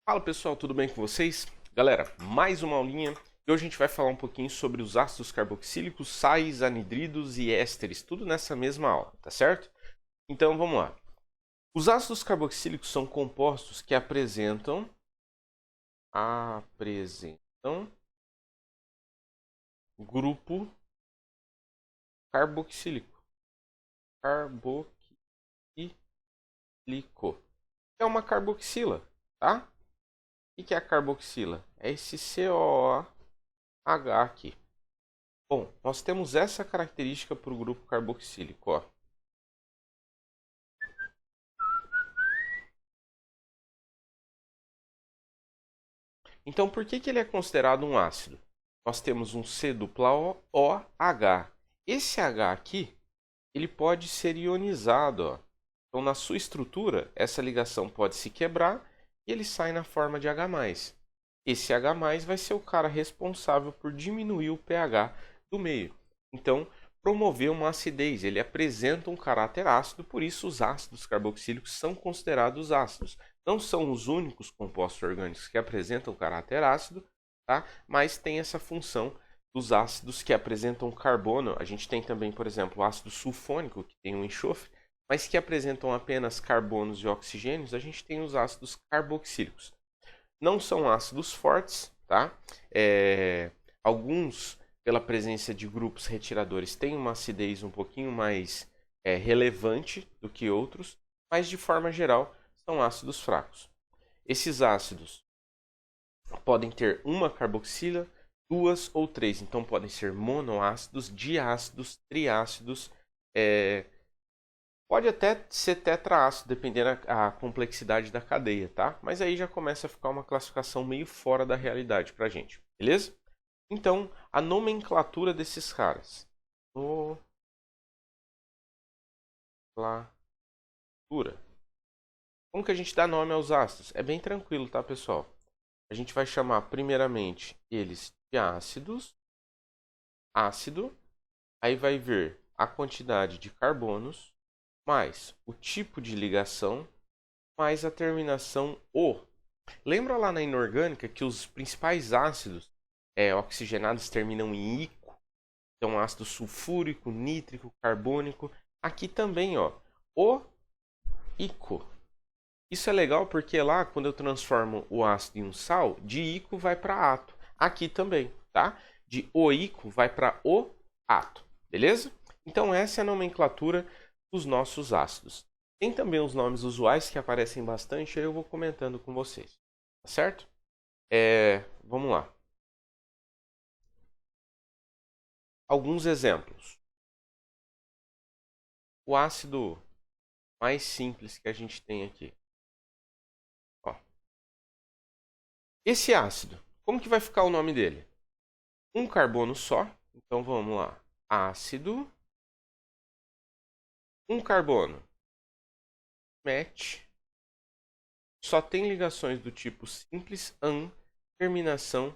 Fala pessoal, tudo bem com vocês? Galera, mais uma aulinha e hoje a gente vai falar um pouquinho sobre os ácidos carboxílicos, sais, anidridos e ésteres, tudo nessa mesma aula, tá certo? Então vamos lá. Os ácidos carboxílicos são compostos que apresentam grupo carboxílico. É uma carboxila, tá? O que é a carboxila? É esse COOH aqui. Bom, nós temos essa característica para o grupo carboxílico, ó. Então, por que ele é considerado um ácido? Nós temos um C-OH. Esse H aqui, ele pode ser ionizado, ó. Então, na sua estrutura, essa ligação pode se quebrar e ele sai na forma de H+. Esse H+, vai ser o cara responsável por diminuir o pH do meio. Então, promover uma acidez. Ele apresenta um caráter ácido, por isso os ácidos carboxílicos são considerados ácidos. Não são os únicos compostos orgânicos que apresentam caráter ácido, tá? Mas tem essa função dos ácidos que apresentam carbono. A gente tem também, por exemplo, o ácido sulfônico, que tem um enxofre, mas que apresentam apenas carbonos e oxigênios. A gente tem os ácidos carboxílicos. Não são ácidos fortes, tá? Alguns, pela presença de grupos retiradores, têm uma acidez um pouquinho mais relevante do que outros, mas de forma geral são ácidos fracos. Esses ácidos podem ter uma carboxila, duas ou três, então podem ser monoácidos, diácidos, triácidos, pode até ser tetraácido, dependendo da complexidade da cadeia, tá? Mas aí já começa a ficar uma classificação meio fora da realidade pra gente, beleza? Então, a nomenclatura desses caras. Nomenclatura. Como que a gente dá nome aos ácidos? É bem tranquilo, tá, pessoal? A gente vai chamar primeiramente eles de ácidos, ácido, aí vai vir a quantidade de carbonos, mais o tipo de ligação, mais a terminação O. Lembra lá na inorgânica que os principais ácidos oxigenados terminam em ico? Então, ácido sulfúrico, nítrico, carbônico. Aqui também, ó, O ico. Isso é legal porque lá, quando eu transformo o ácido em um sal, de ico vai para ato. Aqui também, tá? De oico vai para o ato, beleza? Então, essa é a nomenclatura dos nossos ácidos. Tem também os nomes usuais que aparecem bastante, aí eu vou comentando com vocês, tá certo? Vamos lá. Alguns exemplos. O ácido mais simples que a gente tem aqui. Ó. Esse ácido, como que vai ficar o nome dele? Um carbono só, então vamos lá. Ácido, um carbono, match, só tem ligações do tipo simples, an, terminação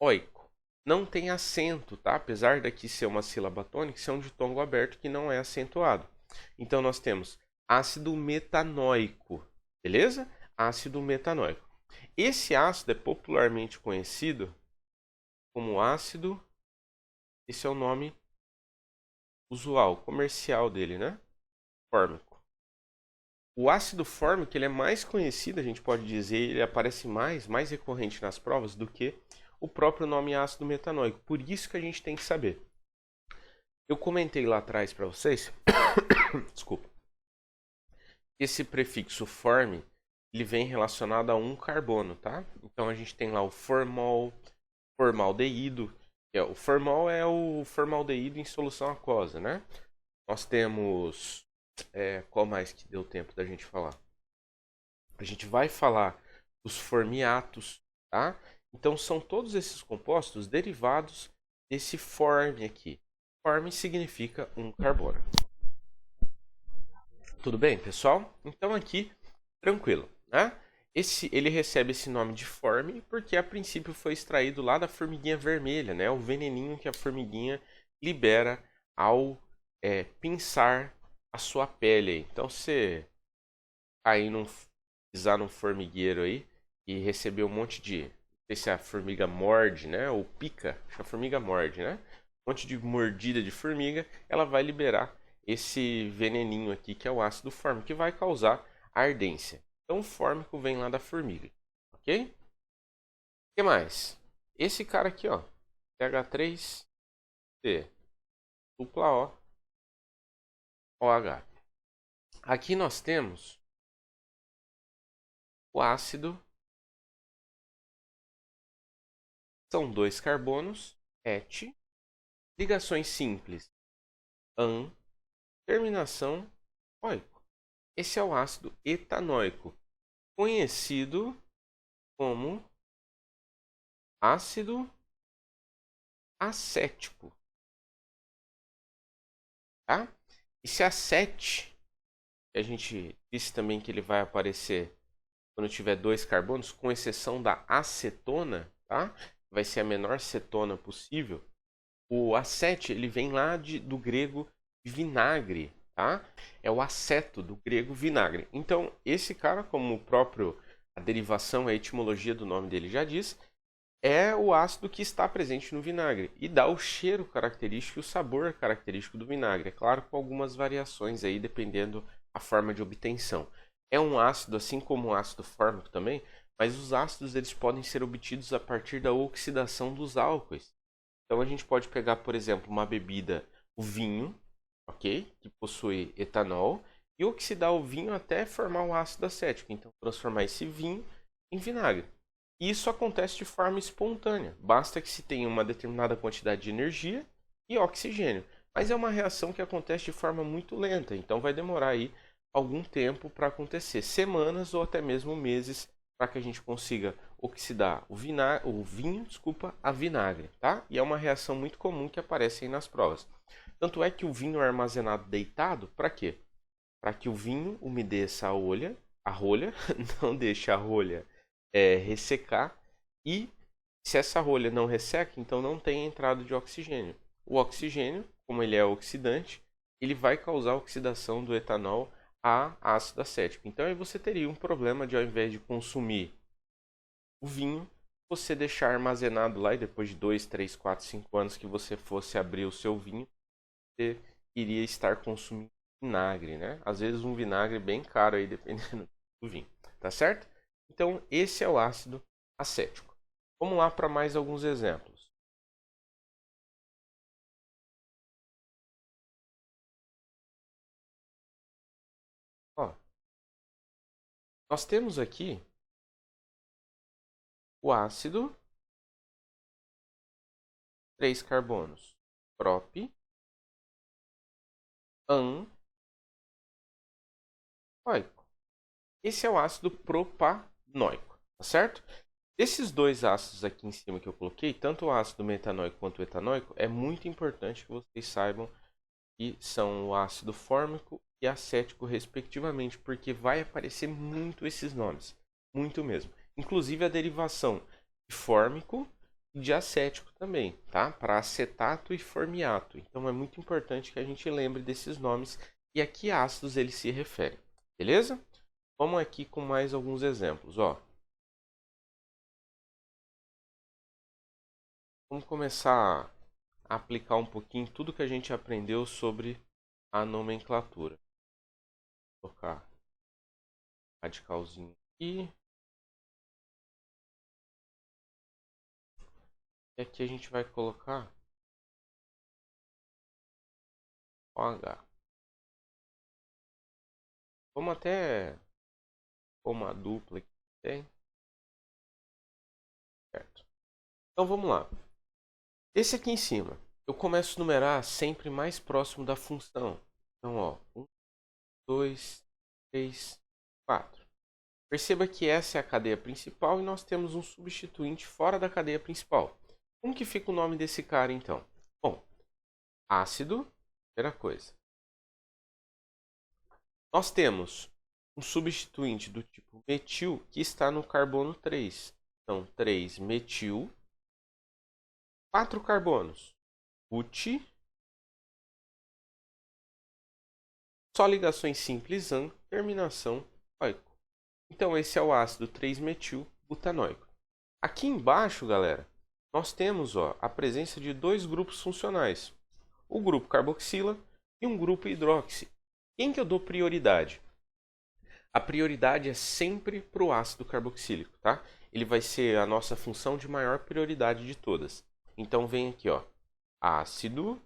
oico. Não tem acento, tá? Apesar daqui ser uma sílaba tônica, isso é um ditongo aberto que não é acentuado. Então nós temos ácido metanóico, beleza? Ácido metanóico. Esse ácido é popularmente conhecido como ácido, esse é o nome usual, comercial dele, né? Fórmico. O ácido fórmico ele é mais conhecido, a gente pode dizer, ele aparece mais recorrente nas provas do que o próprio nome ácido metanóico. Por isso que a gente tem que saber. Eu comentei lá atrás para vocês, desculpa, esse prefixo form ele vem relacionado a um carbono, tá? Então a gente tem lá o formol, formaldeído. O formol é o formaldeído em solução aquosa, né? Nós temos qual mais que deu tempo da gente falar? A gente vai falar dos formiatos, tá? Então são todos esses compostos derivados desse form aqui. Form significa um carbono. Tudo bem, pessoal? Então aqui, tranquilo, né? Ele recebe esse nome de form porque a princípio foi extraído lá da formiguinha vermelha, né? O veneninho que a formiguinha libera ao pinçar a sua pele. Então, se cair pisar num formigueiro aí, e receber um monte de... Não sei se a formiga morde, né? Ou pica. Acho que a formiga morde, né? Um monte de mordida de formiga, ela vai liberar esse veneninho aqui, que é o ácido fórmico, que vai causar ardência. Então, o fórmico vem lá da formiga, ok? O que mais? Esse cara aqui, ó, CH3C, dupla O, OH. Aqui nós temos o ácido, são dois carbonos, et, ligações simples, an, terminação, oico. Esse é o ácido etanóico, conhecido como ácido acético, tá? Esse acete, a gente disse também que ele vai aparecer quando tiver dois carbonos, com exceção da acetona, tá? Vai ser a menor cetona possível. O acete, ele vem lá do grego vinagre, tá? É o aceto do grego vinagre. Então, esse cara, como a derivação, a etimologia do nome dele já diz, é o ácido que está presente no vinagre e dá o cheiro característico e o sabor característico do vinagre. É claro, com algumas variações aí, dependendo a forma de obtenção. É um ácido, assim como o ácido fórmico também, mas os ácidos eles podem ser obtidos a partir da oxidação dos álcoois. Então a gente pode pegar, por exemplo, uma bebida, o vinho, ok? Que possui etanol, e oxidar o vinho até formar o ácido acético. Então transformar esse vinho em vinagre. E isso acontece de forma espontânea. Basta que se tenha uma determinada quantidade de energia e oxigênio. Mas é uma reação que acontece de forma muito lenta. Então vai demorar aí algum tempo para acontecer. Semanas ou até mesmo meses para que a gente consiga oxidar o vinho, a vinagre, tá? E é uma reação muito comum que aparece aí nas provas. Tanto é que o vinho é armazenado deitado, para quê? Para que o vinho umedeça a rolha, não deixe a rolha ressecar, e se essa rolha não resseca, então não tem entrada de oxigênio. O oxigênio, como ele é oxidante, ele vai causar oxidação do etanol a ácido acético. Então aí você teria um problema de, ao invés de consumir o vinho, você deixar armazenado lá, e depois de 2, 3, 4, 5 anos que você fosse abrir o seu vinho, você iria estar consumindo vinagre, né? Às vezes um vinagre bem caro aí, dependendo do vinho, tá certo? Então, esse é o ácido acético. Vamos lá para mais alguns exemplos. Ó, nós temos aqui o ácido, 3 carbonos, prop, an, oico. Esse é o ácido propanóico, tá certo? Esses dois ácidos aqui em cima que eu coloquei, tanto o ácido metanoico quanto o etanóico, é muito importante que vocês saibam que são o ácido fórmico e acético, respectivamente, porque vai aparecer muito esses nomes, muito mesmo. Inclusive a derivação de fórmico e de acético também, tá? Para acetato e formiato. Então é muito importante que a gente lembre desses nomes e a que ácidos eles se referem, beleza? Vamos aqui com mais alguns exemplos, ó. Vamos começar a aplicar um pouquinho tudo que a gente aprendeu sobre a nomenclatura. Vou colocar radicalzinho aqui. E aqui a gente vai colocar OH. Vamos até uma dupla aqui, tem? Certo. Então vamos lá. Esse aqui em cima, eu começo a numerar sempre mais próximo da função. Então, ó, 1, 2, 3, 4. Perceba que essa é a cadeia principal e nós temos um substituinte fora da cadeia principal. Como que fica o nome desse cara, então? Bom, ácido, primeira coisa. Nós temos um substituinte do tipo metil que está no carbono 3. Então, 3-metil, 4 carbonos, but, só ligações simples an, terminação oico. Então, esse é o ácido 3-metil butanoico. Aqui embaixo, galera, nós temos a presença de dois grupos funcionais. O grupo carboxila e um grupo hidroxi. Quem que eu dou prioridade? A prioridade é sempre para o ácido carboxílico, tá? Ele vai ser a nossa função de maior prioridade de todas. Então vem aqui, ácido.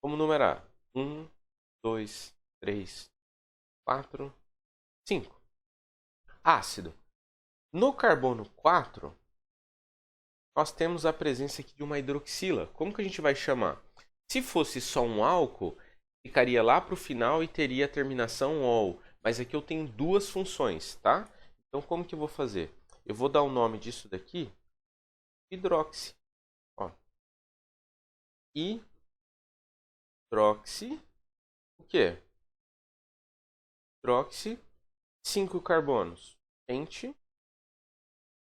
Vamos numerar. 1, 2, 3, 4, 5. Ácido. No carbono 4, nós temos a presença aqui de uma hidroxila. Como que a gente vai chamar? Se fosse só um álcool, ficaria lá para o final e teria a terminação ol. Mas aqui eu tenho duas funções, tá? Então como que eu vou fazer? Eu vou dar o nome disso daqui, hidroxi. Hidroxi, o quê? Hidroxi, 5 carbonos. Pente.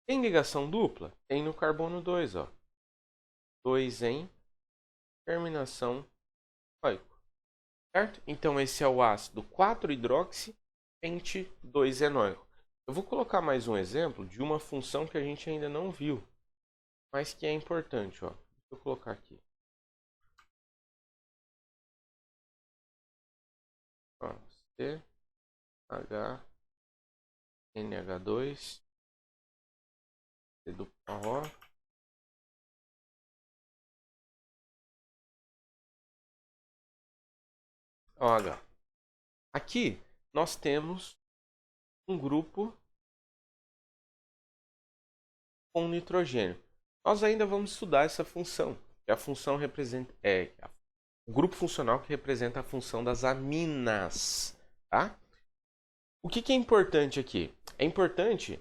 Tem ligação dupla? Tem no carbono 2, 2 em terminação oico. Certo? Então esse é o ácido 4-hidroxi, pente 2-enóico. Eu vou colocar mais um exemplo de uma função que a gente ainda não viu, mas que é importante, Deixa eu colocar aqui. CHNH2, C dupla O. OH. Aqui nós temos um grupo com nitrogênio. Nós ainda vamos estudar essa função, que a função representa o grupo funcional que representa a função das aminas, tá? O que é importante aqui? É importante,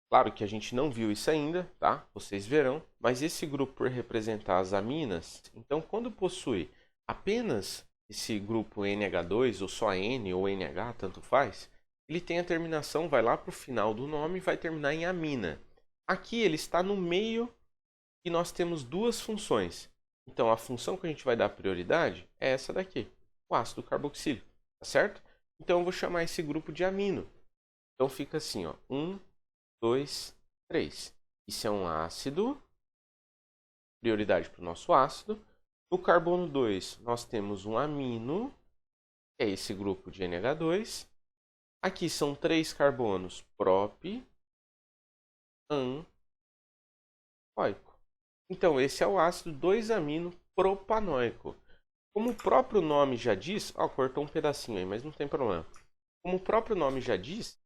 claro que a gente não viu isso ainda, tá? Vocês verão, mas esse grupo por representar as aminas, então quando possui apenas esse grupo NH2 ou só N ou NH, tanto faz, ele tem a terminação, vai lá para o final do nome e vai terminar em amina. Aqui ele está no meio e nós temos duas funções. Então a função que a gente vai dar prioridade é essa daqui, o ácido carboxílico, tá certo? Então eu vou chamar esse grupo de amino. Então fica assim, 1, 2, 3. Isso é um ácido, prioridade para o nosso ácido. No carbono 2 nós temos um amino, que é esse grupo de NH2. Aqui são 3 carbonos, prop, an, oico. Então esse é o ácido 2-amino propanoico. Como o próprio nome já diz, cortou um pedacinho aí, mas não tem problema. Como o próprio nome já diz,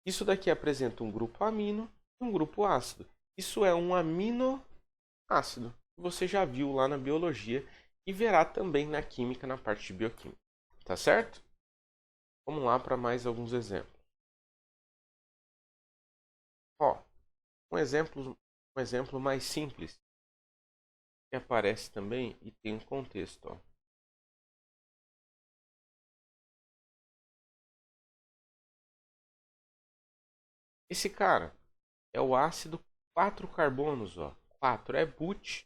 isso daqui apresenta um grupo amino e um grupo ácido. Isso é um aminoácido. Você já viu lá na biologia e verá também na química, na parte de bioquímica. Tá certo? Vamos lá para mais alguns exemplos. Um exemplo mais simples que aparece também e tem um contexto. Esse cara é o ácido 4 carbonos, 4 é but,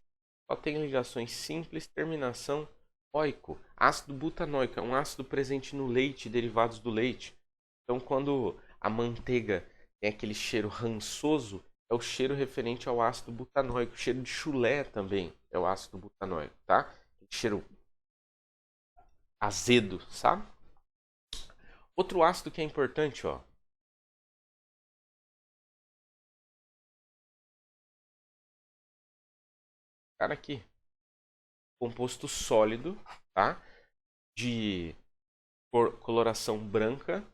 só tem ligações simples, terminação oico. Ácido butanoico é um ácido presente no leite e derivados do leite. Então, quando a manteiga tem aquele cheiro rançoso, é o cheiro referente ao ácido butanoico. O cheiro de chulé também é o ácido butanoico, tá? Cheiro azedo, sabe? Outro ácido que é importante, cara aqui, composto sólido, tá? De coloração branca,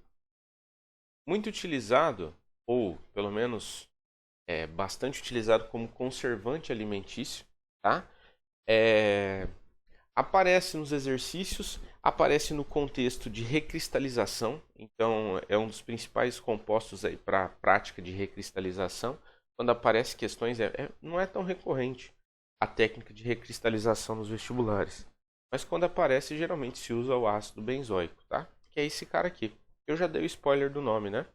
muito utilizado, ou pelo menos bastante utilizado como conservante alimentício, tá? Aparece nos exercícios, aparece no contexto de recristalização, então é um dos principais compostos aí para a prática de recristalização. Quando aparece questões, não é tão recorrente a técnica de recristalização nos vestibulares. Mas quando aparece, geralmente se usa o ácido benzoico, tá? Que é esse cara aqui. Eu já dei o spoiler do nome, né?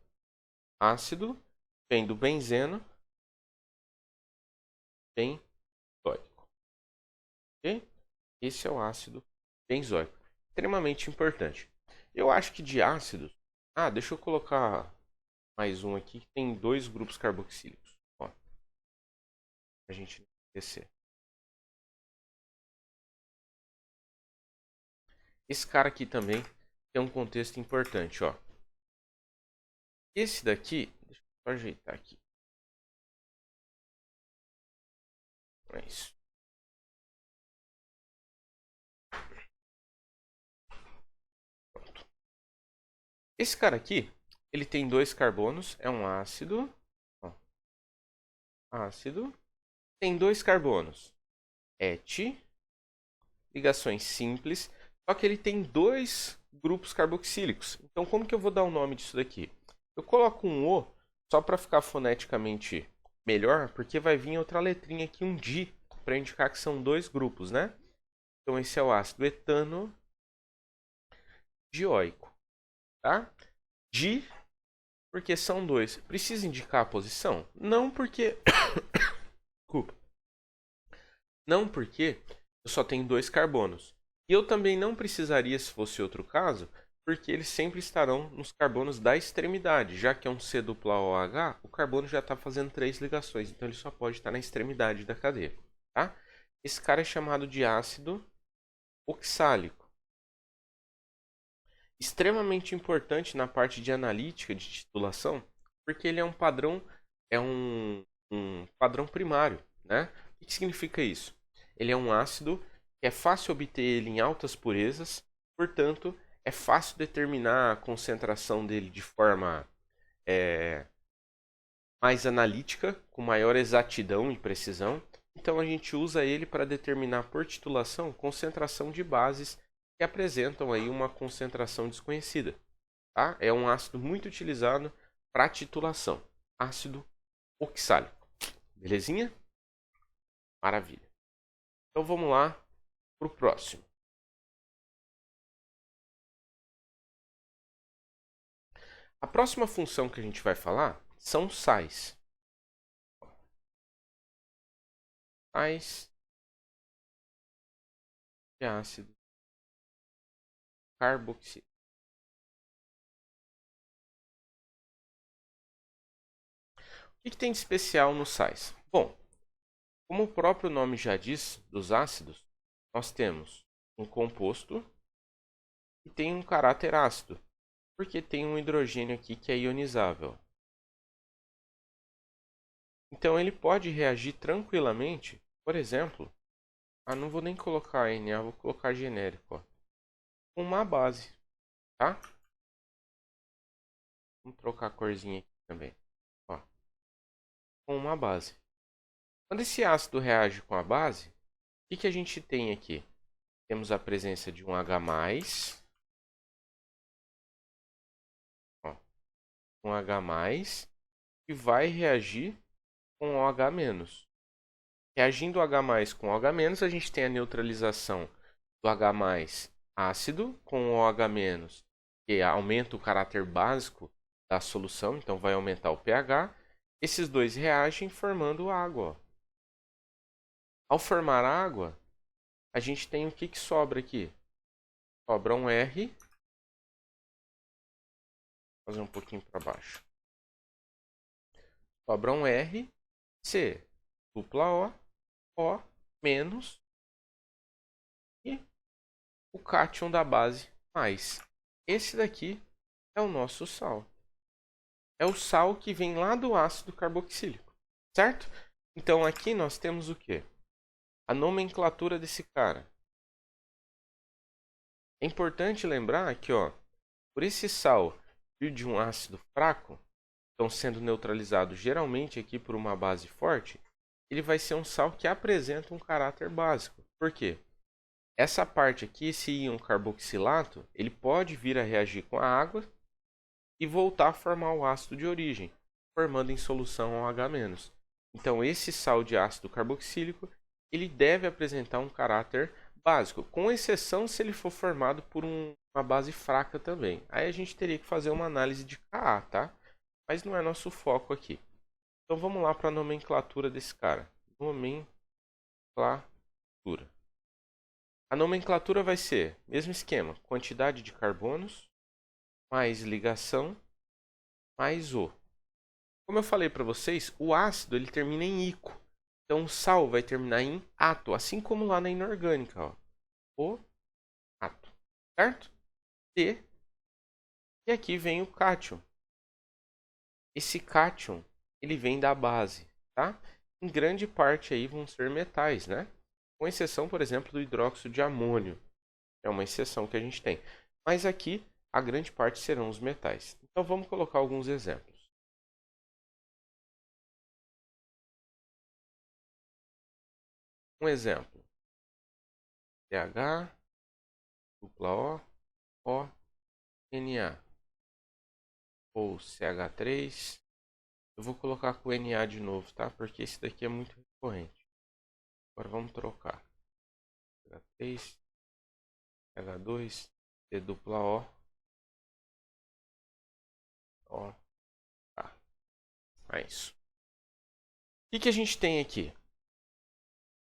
Ácido vem do benzeno, benzoico. Ok? Esse é o ácido benzoico. Extremamente importante. Eu acho que de ácidos... deixa eu colocar mais um aqui que tem 2 grupos carboxílicos. Ó, a gente não esquecer. Esse cara aqui também tem um contexto importante, ó. Esse daqui, deixa eu só ajeitar aqui. É isso. Pronto. Esse cara aqui, ele tem 2 carbonos, é um ácido. Ó, ácido. Tem 2 carbonos. Et. Ligações simples. Só que ele tem 2 grupos carboxílicos. Então, como que eu vou dar o nome disso daqui? Eu coloco um O só para ficar foneticamente melhor, porque vai vir outra letrinha aqui, um di, para indicar que são 2 grupos, né? Então, esse é o ácido etano dioico, tá? Di, porque são 2. Precisa indicar a posição? Não, porque... Desculpa. Não, porque eu só tenho 2 carbonos. E eu também não precisaria, se fosse outro caso, porque eles sempre estarão nos carbonos da extremidade. Já que é um C dupla OH, o carbono já está fazendo 3 ligações, então ele só pode estar na extremidade da cadeia. Tá? Esse cara é chamado de ácido oxálico. Extremamente importante na parte de analítica de titulação, porque ele é um padrão, um padrão primário. Né? O que significa isso? Ele é um ácido que é fácil obter ele em altas purezas, portanto, é fácil determinar a concentração dele de forma mais analítica, com maior exatidão e precisão. Então, a gente usa ele para determinar por titulação concentração de bases que apresentam aí uma concentração desconhecida. Tá? É um ácido muito utilizado para titulação. Ácido oxálico. Belezinha? Maravilha. Então, vamos lá para o próximo. A próxima função que a gente vai falar são sais. Sais de ácido carboxílico. O que tem de especial nos sais? Bom, como o próprio nome já diz, dos ácidos, nós temos um composto que tem um caráter ácido, porque tem um hidrogênio aqui que é ionizável. Então ele pode reagir tranquilamente, por exemplo, não vou nem colocar Na, vou colocar genérico, ó, com uma base, tá? Vamos trocar a corzinha aqui também, ó, com uma base. Quando esse ácido reage com a base, o que a gente tem aqui? Temos a presença de um H+, ó, um H+, que vai reagir com OH-. Reagindo o H+ com OH-, a gente tem a neutralização do H+ ácido com o OH-, que aumenta o caráter básico da solução, então vai aumentar o pH. Esses dois reagem formando água. Ao formar água, a gente tem o que sobra aqui? Sobra um R. Vou fazer um pouquinho para baixo. Sobra um R, C, dupla O menos e o cátion da base mais. Esse daqui é o nosso sal. É o sal que vem lá do ácido carboxílico, certo? Então aqui nós temos o quê? A nomenclatura desse cara. É importante lembrar que, ó, por esse sal vir de um ácido fraco, estão sendo neutralizados geralmente aqui por uma base forte, ele vai ser um sal que apresenta um caráter básico. Por quê? Essa parte aqui, esse íon carboxilato, ele pode vir a reagir com a água e voltar a formar o ácido de origem, formando em solução OH-. Então, esse sal de ácido carboxílico, ele deve apresentar um caráter básico, com exceção se ele for formado por uma base fraca também. Aí a gente teria que fazer uma análise de Ka, tá? Mas não é nosso foco aqui. Então vamos lá para a nomenclatura desse cara. Nomenclatura. A nomenclatura vai ser, mesmo esquema, quantidade de carbonos, mais ligação, mais O. Como eu falei para vocês, o ácido ele termina em ico. Então o sal vai terminar em ato, assim como lá na inorgânica, ó. O ato, certo? E aqui vem o cátion. Esse cátion, ele vem da base, tá? Em grande parte aí vão ser metais, né? Com exceção, por exemplo, do hidróxido de amônio. É uma exceção que a gente tem. Mas aqui, a grande parte serão os metais. Então, vamos colocar alguns exemplos. Um exemplo. CH, dupla O, O, Na. Ou CH3. Eu vou colocar com Na de novo, tá? Porque esse daqui é muito recorrente. Agora vamos trocar. CH3, CH2, C dupla O, O, K. É isso. O que a gente tem aqui?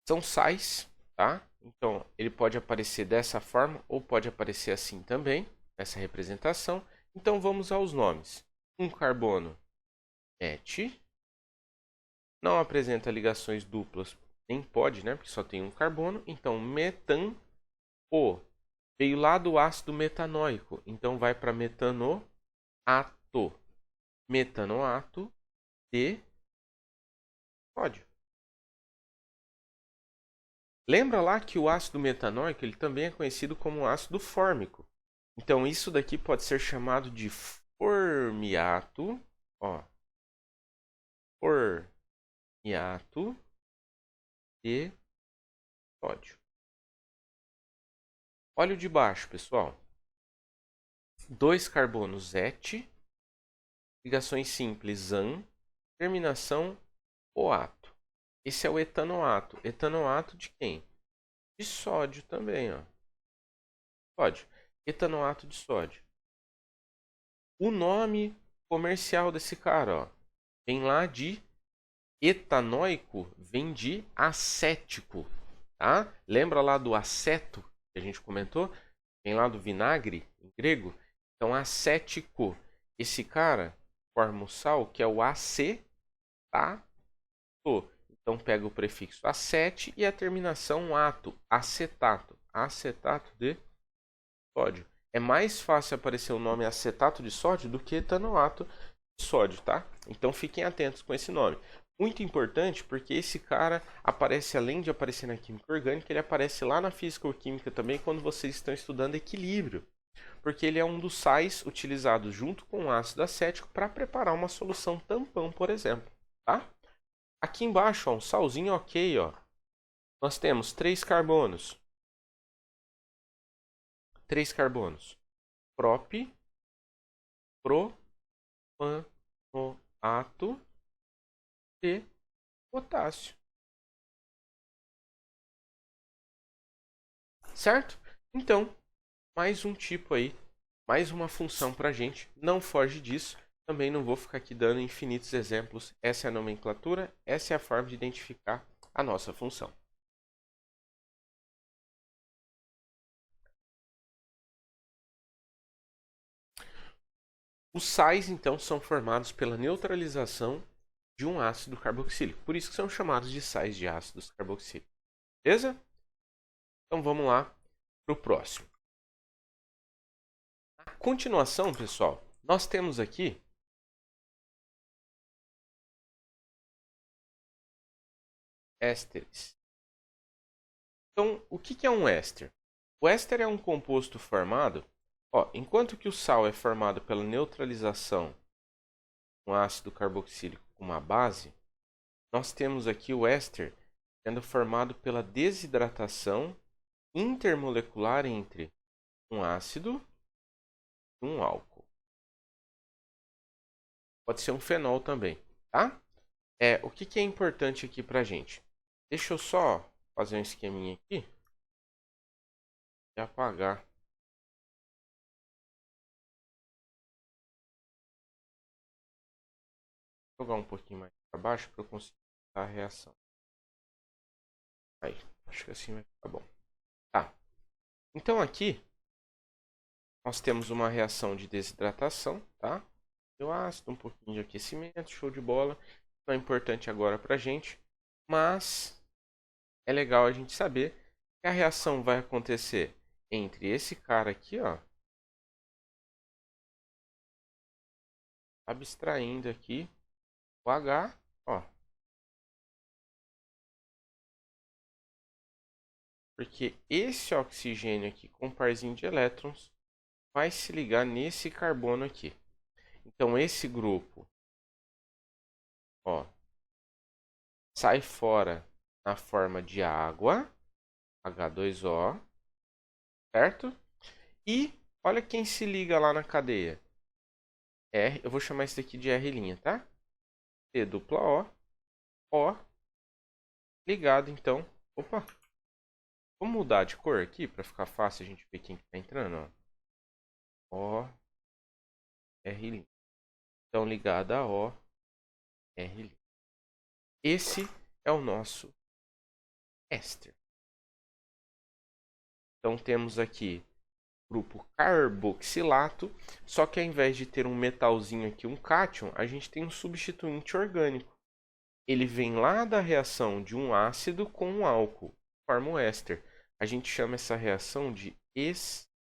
São sais, tá? Então, ele pode aparecer dessa forma ou pode aparecer assim também, essa representação. Então, vamos aos nomes. Um carbono, met. Não apresenta ligações duplas, nem pode, né? Porque só tem um carbono. Então, metan, O. Veio lá do ácido metanóico. Então, vai para metanoato. Metanoato de sódio. Lembra lá que o ácido metanóico ele também é conhecido como ácido fórmico. Então, isso daqui pode ser chamado de formiato. Ó, formiato de sódio. Olha o de baixo, pessoal. 2 carbonos et, ligações simples an, terminação oato. Esse é o etanoato. Etanoato de quem? De sódio também, ó. Sódio. Etanoato de sódio. O nome comercial desse cara, ó, vem lá de etanóico, vem de acético, tá? Lembra lá do aceto que a gente comentou? Vem lá do vinagre, em grego. Então, acético. Esse cara forma o sal, que é o acetato. Então, pega o prefixo acete e a terminação ato, acetato. Acetato de sódio. É mais fácil aparecer o nome acetato de sódio do que etanoato de sódio, tá? Então, fiquem atentos com esse nome. Muito importante porque esse cara aparece, além de aparecer na química orgânica, ele aparece lá na físico-química também quando vocês estão estudando equilíbrio. Porque ele é um dos sais utilizados junto com o ácido acético para preparar uma solução tampão, por exemplo. Tá? Aqui embaixo, ó, um salzinho ok. Ó. Nós temos 3 carbonos. 3 carbonos. Prop, propanoato e potássio. Certo? Então, mais um tipo aí, mais uma função para a gente. Não foge disso. Também não vou ficar aqui dando infinitos exemplos. Essa é a nomenclatura, essa é a forma de identificar a nossa função. Os sais, então, são formados pela neutralização de um ácido carboxílico. Por isso que são chamados de sais de ácidos carboxílicos. Beleza? Então vamos lá para o próximo. A continuação, pessoal, nós temos aqui ésteres. Então, o que é um éster? O éster é um composto formado, ó, enquanto que o sal é formado pela neutralização de um ácido carboxílico com uma base, nós temos aqui o éster sendo formado pela desidratação intermolecular entre um ácido e um álcool. Pode ser um fenol também, tá? O que é importante aqui pra gente? Deixa eu só fazer um esqueminha aqui e apagar. Vou jogar um pouquinho mais para baixo para eu conseguir a reação. Aí, acho que assim vai ficar bom. Tá. Então aqui nós temos uma reação de desidratação, tá? o ácido, um pouquinho de aquecimento, show de bola. Não é importante agora pra gente, mas é legal a gente saber que a reação vai acontecer entre esse cara aqui, ó, abstraindo aqui o H, ó, porque esse oxigênio aqui com um parzinho de elétrons vai se ligar nesse carbono aqui. Então esse grupo, ó, sai fora na forma de água, H2O, certo? E olha quem se liga lá na cadeia. R, eu vou chamar isso daqui de R', tá? C dupla O, ligado então. Opa, vamos mudar de cor aqui para ficar fácil a gente ver quem está entrando, ó. O, R'. Então ligado a O, R'. Esse é o nosso éster. Então temos aqui grupo carboxilato, só que ao invés de ter um metalzinho aqui, um cátion, a gente tem um substituinte orgânico. Ele vem lá da reação de um ácido com um álcool, forma o éster. A gente chama essa reação de esterificação.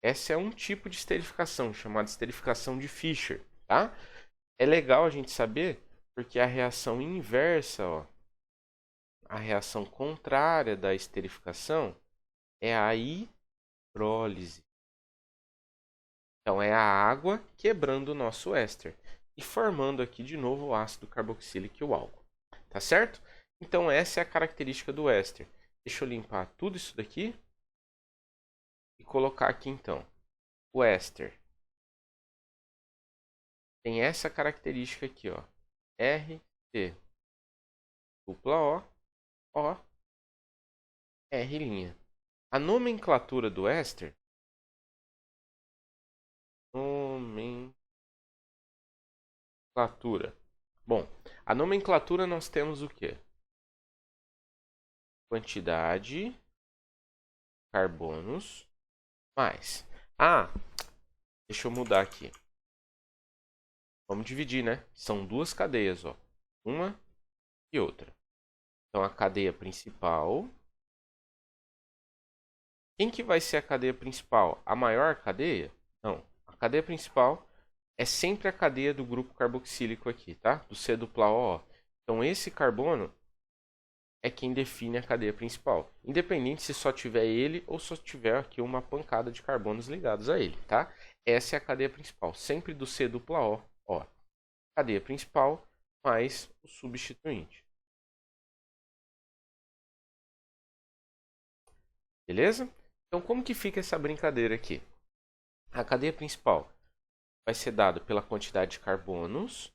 Essa é um tipo de esterificação, chamada esterificação de Fischer, tá? É legal a gente saber, porque a reação inversa, ó, a reação contrária da esterificação é a hidrólise. Então é a água quebrando o nosso éster e formando aqui de novo o ácido carboxílico e o álcool. Tá certo? Então essa é a característica do éster. Deixa eu limpar tudo isso daqui e colocar aqui então. O éster tem essa característica aqui, ó. RT dupla O, R'. A nomenclatura do éster, nomenclatura. Bom, a nomenclatura nós temos o quê? Quantidade, carbonos, mais. Ah, deixa eu mudar aqui. Vamos dividir, né? São duas cadeias, ó. Uma e outra. Então a cadeia principal. Quem que vai ser a cadeia principal? A maior cadeia? Não. A cadeia principal é sempre a cadeia do grupo carboxílico aqui, tá? Do C dupla O. Então esse carbono é quem define a cadeia principal. Independente se só tiver ele ou só tiver aqui uma pancada de carbonos ligados a ele, tá? Essa é a cadeia principal, sempre do C dupla O. Ó, cadeia principal mais o substituinte. Beleza? Então como que fica essa brincadeira aqui? A cadeia principal vai ser dada pela quantidade de carbonos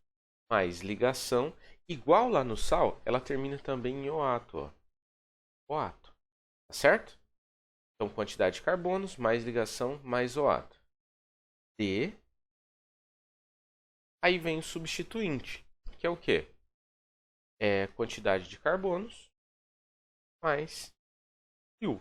mais ligação. Igual lá no sal, ela termina também em OAto. Ó. OAto. Tá certo? Então, quantidade de carbonos mais ligação mais OAto. D. Aí vem o substituinte, que é o quê? É quantidade de carbonos mais IU.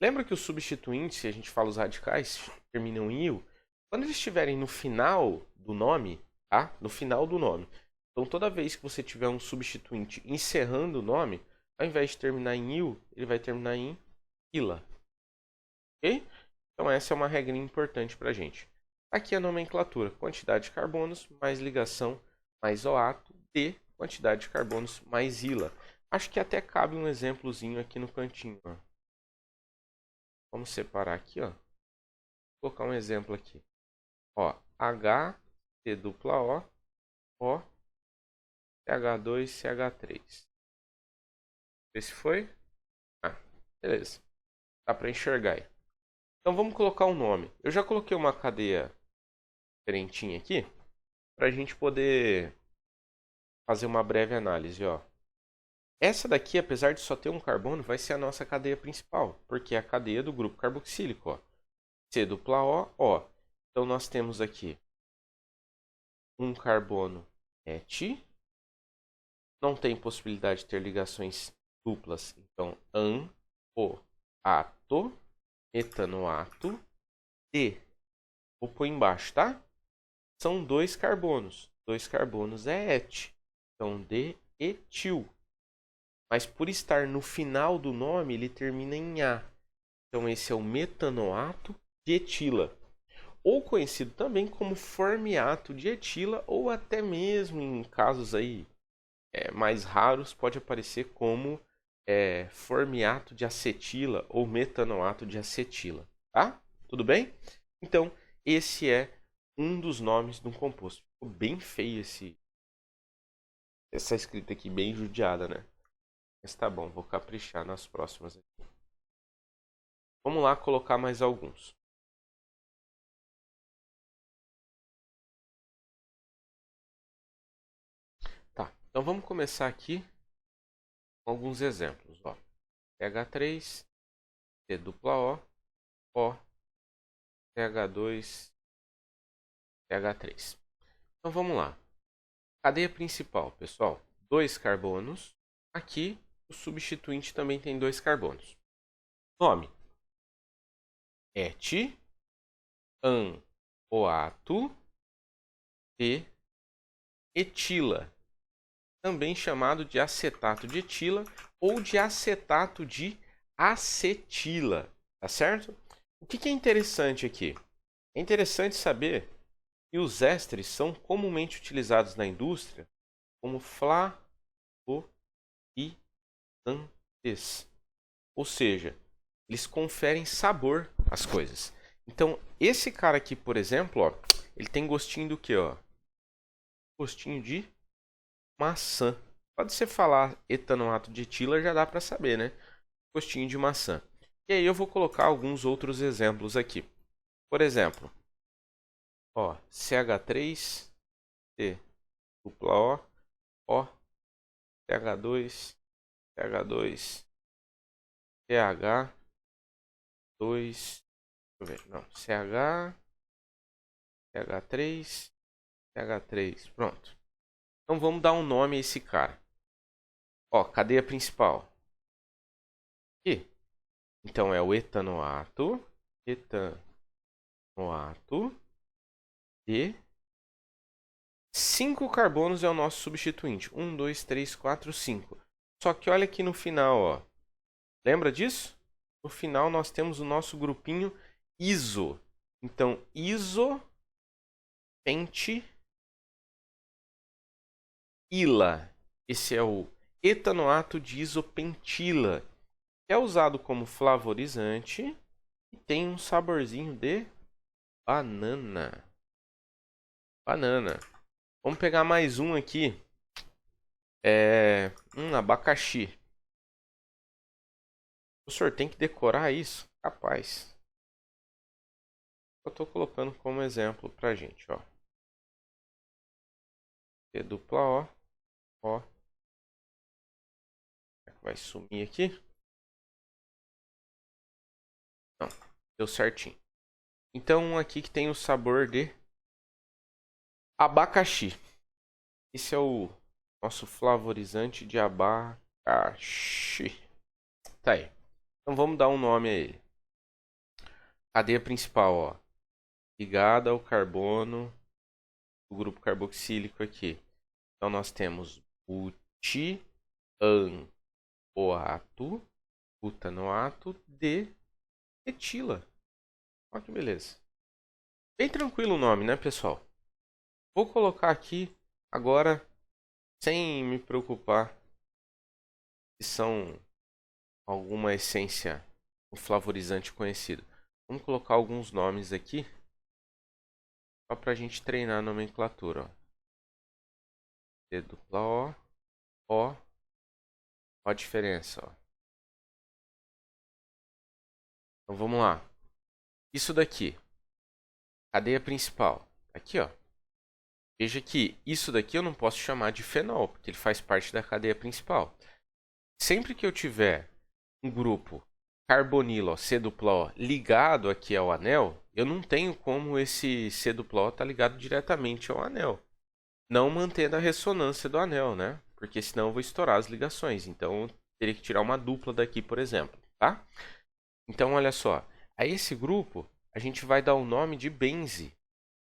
Lembra que os substituintes, se a gente fala os radicais, terminam em IU? Quando eles estiverem no final do nome, tá? No final do nome. Então, toda vez que você tiver um substituinte encerrando o nome, ao invés de terminar em IU, ele vai terminar em ILA. Ok? Então, essa é uma regrinha importante para a gente. Aqui a nomenclatura: quantidade de carbonos mais ligação mais OAto, D, quantidade de carbonos mais ILA. Acho que até cabe um exemplozinho aqui no cantinho. Ó. Vamos separar aqui, ó. Vou colocar um exemplo aqui. Ó, H, C dupla O, CH2, CH3. Esse foi? Ah, beleza. Dá para enxergar aí. Então vamos colocar um nome. Eu já coloquei uma cadeia diferentinha aqui para a gente poder fazer uma breve análise, ó. Essa daqui, apesar de só ter um carbono, vai ser a nossa cadeia principal, porque é a cadeia do grupo carboxílico, ó. C dupla O. Então nós temos aqui um carbono het. Não tem possibilidade de ter ligações duplas, então an, o, ato, etanoato, D. Vou pôr embaixo, tá? São 2 carbonos. 2 carbonos é et. Então, de etil. Mas por estar no final do nome, ele termina em A. Então, esse é o metanoato de etila. Ou conhecido também como formiato de etila, ou até mesmo em casos aí mais raros, pode aparecer como formiato de acetila ou metanoato de acetila. Tá? Tudo bem? Então, esse é um dos nomes de um composto. Ficou bem feio essa escrita aqui, bem judiada, né? Mas tá bom, vou caprichar nas próximas aqui. Vamos lá colocar mais alguns. Tá, então vamos começar aqui com alguns exemplos. Ó. CH3, C dupla O, CH2, CH3. Então vamos lá. Cadeia principal, pessoal. 2 carbonos. Aqui o substituinte também tem 2 carbonos. Nome: et, an, oato, de etila. Também chamado de acetato de etila ou de acetato de acetila. Tá certo? O que é interessante aqui? É interessante saber que os ésteres são comumente utilizados na indústria como flavorizantes. Ou seja, eles conferem sabor às coisas. Então, esse cara aqui, por exemplo, ó, ele tem gostinho do que, ó? Gostinho de maçã. Pode você falar etanoato de etila, já dá para saber, né? Gostinho de maçã. E aí eu vou colocar alguns outros exemplos aqui. Por exemplo, ó, CH3, C dupla O, CH2, CH2, CH2, deixa eu ver, não, CH, CH3, CH3, pronto. Então vamos dar um nome a esse cara. Ó, cadeia principal. Aqui. Então é o etanoato de 5 carbonos é o nosso substituinte. 1, 2, 3, 4, 5. Só que olha aqui no final, ó. Lembra disso? No final nós temos o nosso grupinho iso. Então, isopentila. Esse é o etanoato de isopentila. Que é usado como flavorizante e tem um saborzinho de banana. Vamos pegar mais um aqui. Abacaxi. O senhor tem que decorar isso? Capaz. Eu estou colocando como exemplo pra gente, ó. C dupla O. Vai sumir aqui. Não, deu certinho. Então, um aqui que tem o sabor de abacaxi. Esse é o nosso flavorizante de abacaxi. Tá aí. Então vamos dar um nome a ele. Cadeia principal, ó. Ligada ao carbono do grupo carboxílico aqui. Então nós temos butanoato de etila. Olha que beleza. Bem tranquilo o nome, né, pessoal? Vou colocar aqui agora, sem me preocupar se são alguma essência, um flavorizante conhecido. Vamos colocar alguns nomes aqui, só para a gente treinar a nomenclatura. Ó. C dupla O. Olha a diferença. Ó. Então vamos lá. Isso daqui, cadeia principal. Aqui, ó. Veja que isso daqui eu não posso chamar de fenol, porque ele faz parte da cadeia principal. Sempre que eu tiver um grupo carbonilo, ó, C dupla O, ligado aqui ao anel, eu não tenho como esse C dupla O estar ligado diretamente ao anel. Não mantendo a ressonância do anel, né? Porque senão eu vou estourar as ligações. Então, eu teria que tirar uma dupla daqui, por exemplo, tá? Então, olha só. A esse grupo, a gente vai dar o nome de benze.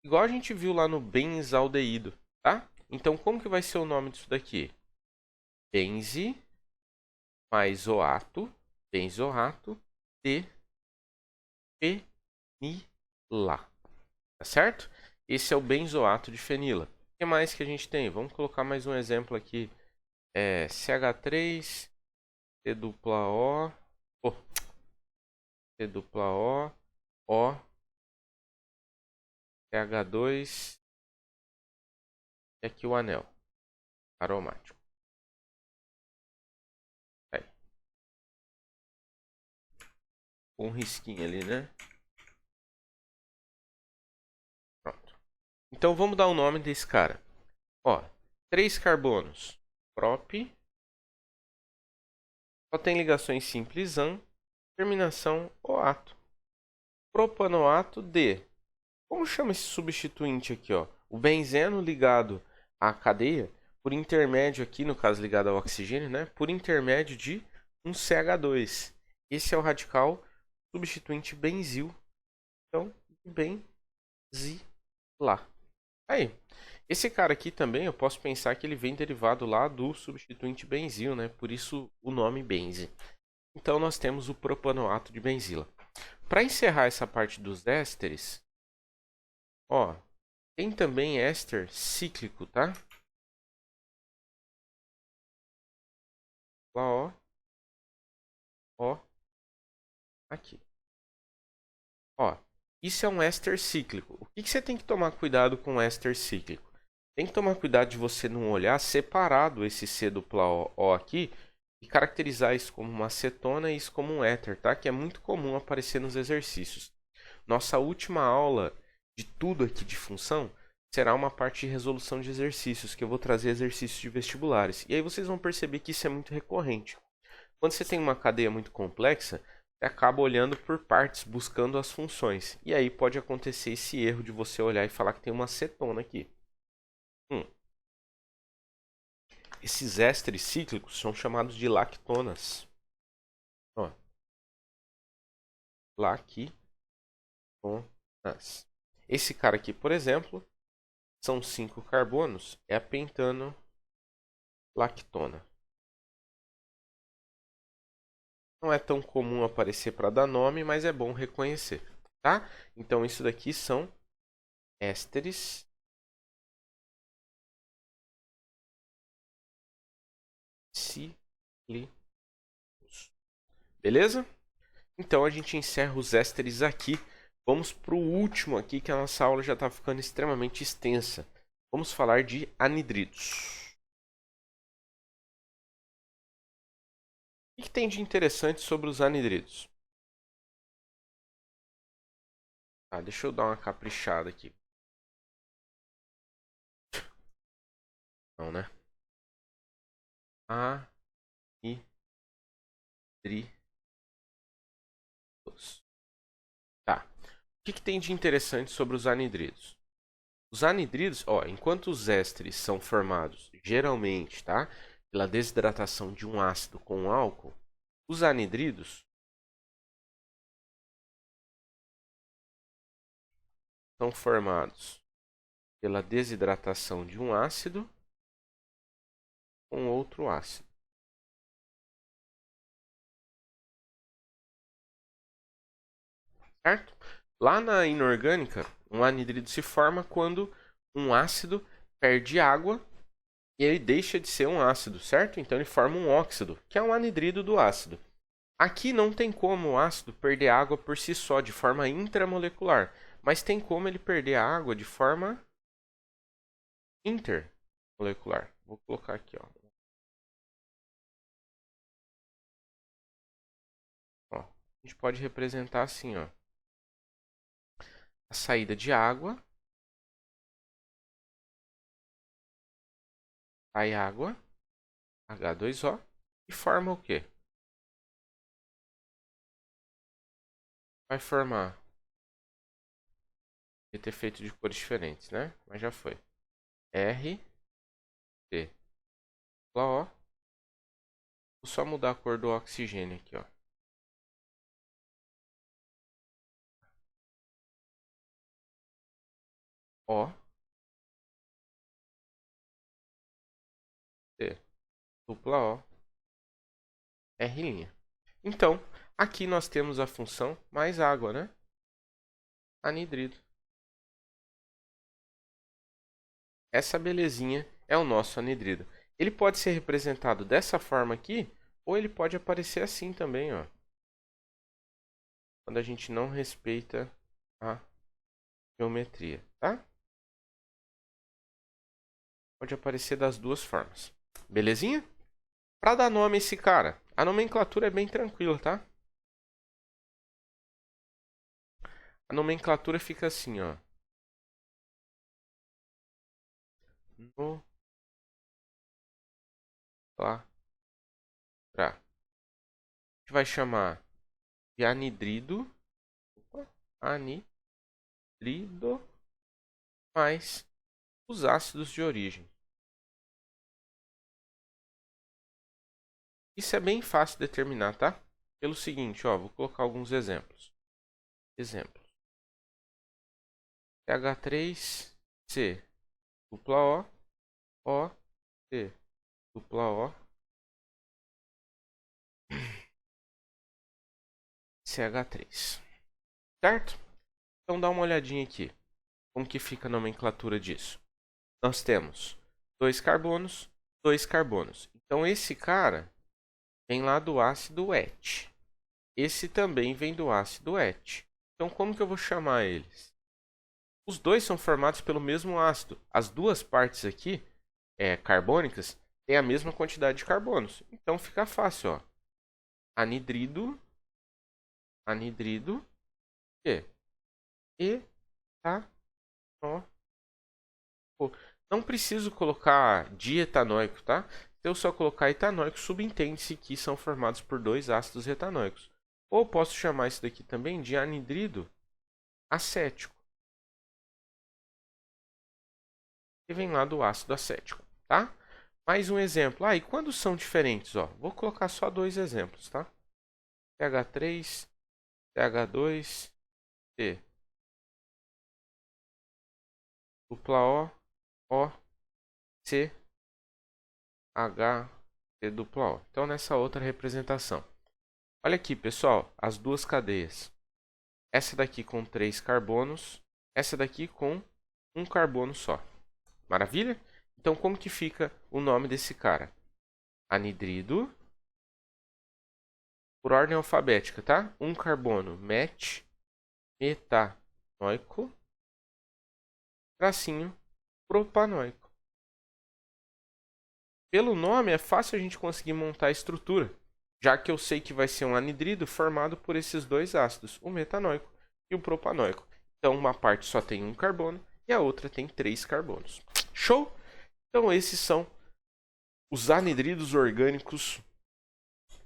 Igual a gente viu lá no benzaldeído, tá? Então, como que vai ser o nome disso daqui? Benze mais oato, benzoato de fenila. Tá certo? Esse é o benzoato de fenila. O que mais que a gente tem? Vamos colocar mais um exemplo aqui. CH3, C dupla O, C dupla O, CH2 e aqui o anel aromático. Aí. Um risquinho ali, né? Pronto. Então vamos dar o nome desse cara. Ó, 3 carbonos. Prop. Só tem ligações simples an. Terminação oato. Propanoato de. Como chama esse substituinte aqui, ó? O benzeno ligado à cadeia por intermédio aqui, no caso ligado ao oxigênio, né? Por intermédio de um CH2. Esse é o radical substituinte benzil. Então, benzila. Aí, esse cara aqui também eu posso pensar que ele vem derivado lá do substituinte benzil, né? Por isso o nome benze. Então nós temos o propanoato de benzila. Para encerrar essa parte dos ésteres, ó, tem também éster cíclico, tá? Lá, ó, aqui. Ó, isso é um éster cíclico. O que você tem que tomar cuidado com o éster cíclico? Tem que tomar cuidado de você não olhar separado esse C dupla O aqui e caracterizar isso como uma acetona e isso como um éter, tá? Que é muito comum aparecer nos exercícios. Nossa última aula de tudo aqui de função será uma parte de resolução de exercícios, que eu vou trazer exercícios de vestibulares. E aí vocês vão perceber que isso é muito recorrente. Quando você tem uma cadeia muito complexa, você acaba olhando por partes, buscando as funções. E aí pode acontecer esse erro de você olhar e falar que tem uma acetona aqui. Esses ésteres cíclicos são chamados de lactonas. Ó, lactonas. Esse cara aqui, por exemplo, são 5 carbonos, é a pentano lactona. Não é tão comum aparecer para dar nome, mas é bom reconhecer, tá? Então isso daqui são ésteres cíclicos. Beleza? Então a gente encerra os ésteres aqui. Vamos para o último aqui, que a nossa aula já está ficando extremamente extensa. Vamos falar de anidridos. O que tem de interessante sobre os anidridos? Deixa eu dar uma caprichada aqui. Não, né? Anidridos. Tá. O que tem de interessante sobre os anidridos? Os anidridos, ó, enquanto os ésteres são formados geralmente, tá, pela desidratação de um ácido com um álcool, os anidridos são formados pela desidratação de um ácido com outro ácido. Certo? Lá na inorgânica, um anidrido se forma quando um ácido perde água e ele deixa de ser um ácido, certo? Então ele forma um óxido, que é um anidrido do ácido. Aqui não tem como o ácido perder água por si só, de forma intramolecular, mas tem como ele perder a água de forma intermolecular. Vou colocar aqui, ó. Ó, a gente pode representar assim, ó. A saída de água, sai água, H2O, e forma o quê? Vai formar. Ia ter feito de cores diferentes, né? Mas já foi. R, T, O. Vou só mudar a cor do oxigênio aqui, ó. O, C, dupla O, R'. Então, aqui nós temos a função mais água, né? Anidrido. Essa belezinha é o nosso anidrido. Ele pode ser representado dessa forma aqui, ou ele pode aparecer assim também, ó. Quando a gente não respeita a geometria, tá? Pode aparecer das duas formas. Belezinha? Para dar nome a esse cara, a nomenclatura é bem tranquila, tá? A nomenclatura fica assim, ó. No, lá, pra. A gente vai chamar de anidrido. Opa, anidrido mais os ácidos de origem. Isso é bem fácil de determinar, tá? Pelo seguinte, ó, vou colocar alguns exemplos. Exemplos. CH3C dupla O, O, C dupla O, CH3. Certo? Então dá uma olhadinha aqui. Como que fica a nomenclatura disso? Nós temos 2 carbonos, 2 carbonos. Então esse cara vem lá do ácido ET. Esse também vem do ácido ET. Então como que eu vou chamar eles? Os dois são formados pelo mesmo ácido. As duas partes aqui, carbônicas, têm a mesma quantidade de carbonos. Então fica fácil, ó. Anidrido, anidrido, etanol. Não preciso colocar dietanóico, tá? Se eu só colocar etanóico, subentende-se que são formados por dois ácidos etanóicos. Ou posso chamar isso daqui também de anidrido acético, que vem lá do ácido acético, tá? Mais um exemplo. E quando são diferentes? Ó, vou colocar só dois exemplos, tá? CH3, CH2, C. Dupla O, O, C, H, C dupla O. Então, nessa outra representação. Olha aqui, pessoal, as duas cadeias. Essa daqui com 3 carbonos, essa daqui com um carbono só. Maravilha? Então, como que fica o nome desse cara? Anidrido, por ordem alfabética, tá? Um carbono, metanoico, tracinho, propanoico. Pelo nome, é fácil a gente conseguir montar a estrutura, já que eu sei que vai ser um anidrido formado por esses dois ácidos, o metanoico e o propanoico. Então, uma parte só tem um carbono e a outra tem 3 carbonos. Show? Então, esses são os anidridos orgânicos.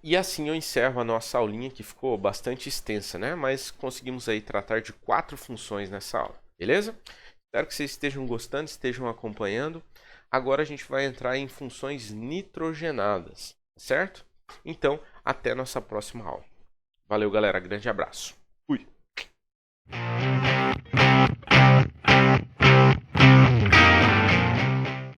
E assim eu encerro a nossa aulinha, que ficou bastante extensa, né? Mas conseguimos aí tratar de 4 funções nessa aula, beleza? Espero que vocês estejam gostando, estejam acompanhando. Agora a gente vai entrar em funções nitrogenadas, certo? Então, até nossa próxima aula. Valeu, galera. Grande abraço. Fui!